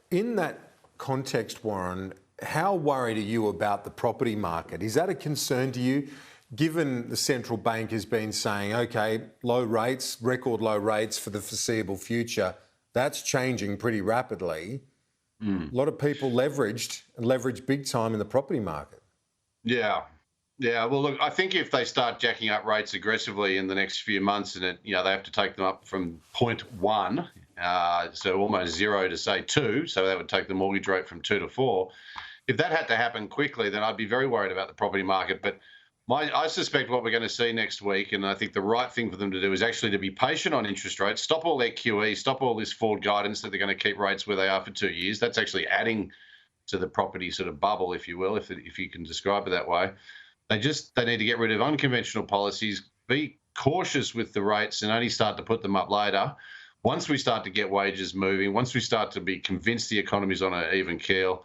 In that context, Warren, how worried are you about the property market? Is that a concern to you, given the central bank has been saying, OK, low rates, record low rates for the foreseeable future? That's changing pretty rapidly. A lot of people leveraged big time in the property market. Yeah. Yeah. Well, look, I think if they start jacking up rates aggressively in the next few months and they have to take them up from 0.1, so almost zero to say 2, so that would take the mortgage rate from 2 to 4. If that had to happen quickly, then I'd be very worried about the property market. But I suspect what we're going to see next week, and I think the right thing for them to do is actually to be patient on interest rates, stop all their QE, stop all this forward guidance that they're going to keep rates where they are for 2 years. That's actually adding to the property sort of bubble, if you will, if you can describe it that way. They need to get rid of unconventional policies, be cautious with the rates, and only start to put them up later. Once we start to get wages moving, once we start to be convinced the economy's on an even keel,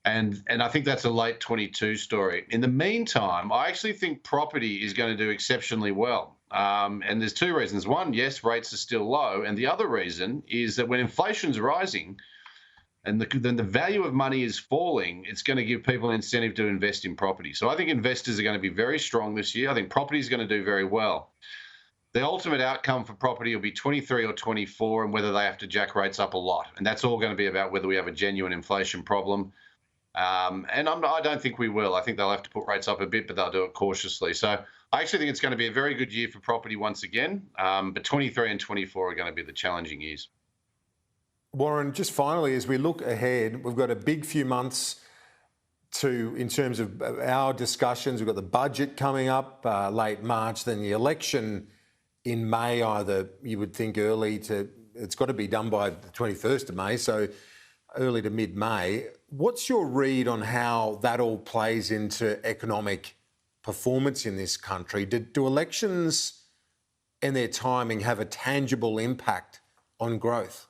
and I think that's a late 22 story. In the meantime, I actually think property is going to do exceptionally well. And there's two reasons. One, yes, rates are still low. And the other reason is that when inflation's rising and then the value of money is falling, it's going to give people an incentive to invest in property. So I think investors are going to be very strong this year. I think property is going to do very well. The ultimate outcome for property will be 23 or 24 and whether they have to jack rates up a lot. And that's all going to be about whether we have a genuine inflation problem. And I don't think we will. I think they'll have to put rates up a bit, but they'll do it cautiously. So I actually think it's going to be a very good year for property once again. But 23 and 24 are going to be the challenging years. Warren, just finally, as we look ahead, we've got a big few months in terms of our discussions. We've got the budget coming up late March, then the election in May, either you would think it's got to be done by the 21st of May, so early to mid-May. What's your read on how that all plays into economic performance in this country? Do elections and their timing have a tangible impact on growth?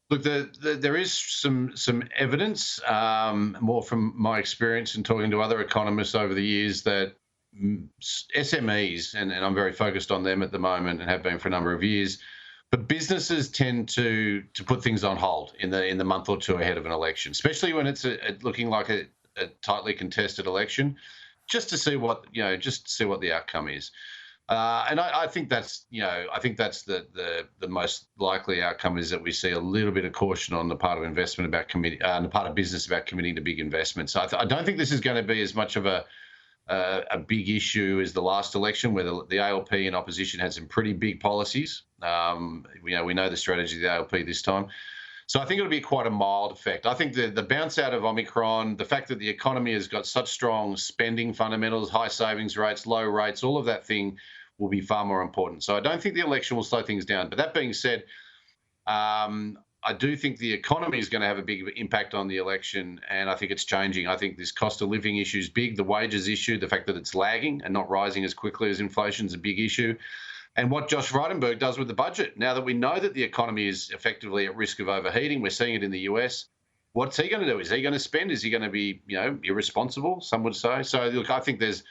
Look, there is some evidence, more from my experience and talking to other economists over the years, that SMEs, and I'm very focused on them at the moment and have been for a number of years, but businesses tend to put things on hold in the month or two ahead of an election, especially when it's looking like a tightly contested election, just to see what the outcome is. And I think that's the most likely outcome, is that we see a little bit of caution on the part of the part of business about committing to big investments. So I don't think this is going to be as much of a big issue as the last election, where the ALP in opposition had some pretty big policies. We know the strategy of the ALP this time. So I think it'll be quite a mild effect. I think the bounce out of Omicron, the fact that the economy has got such strong spending fundamentals, high savings rates, low rates, all of that thing will be far more important. So I don't think the election will slow things down. But that being said, I do think the economy is going to have a big impact on the election, and I think it's changing. I think this cost of living issue is big. The wages issue, the fact that it's lagging and not rising as quickly as inflation, is a big issue. And what Josh Frydenberg does with the budget, now that we know that the economy is effectively at risk of overheating, we're seeing it in the US. What's he going to do? Is he going to spend? Is he going to be, irresponsible, some would say? So, look, I think there's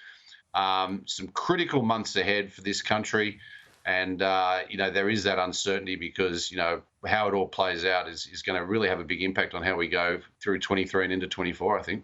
some critical months ahead for this country. And, there is that uncertainty because, how it all plays out is going to really have a big impact on how we go through 23 and into 24, I think.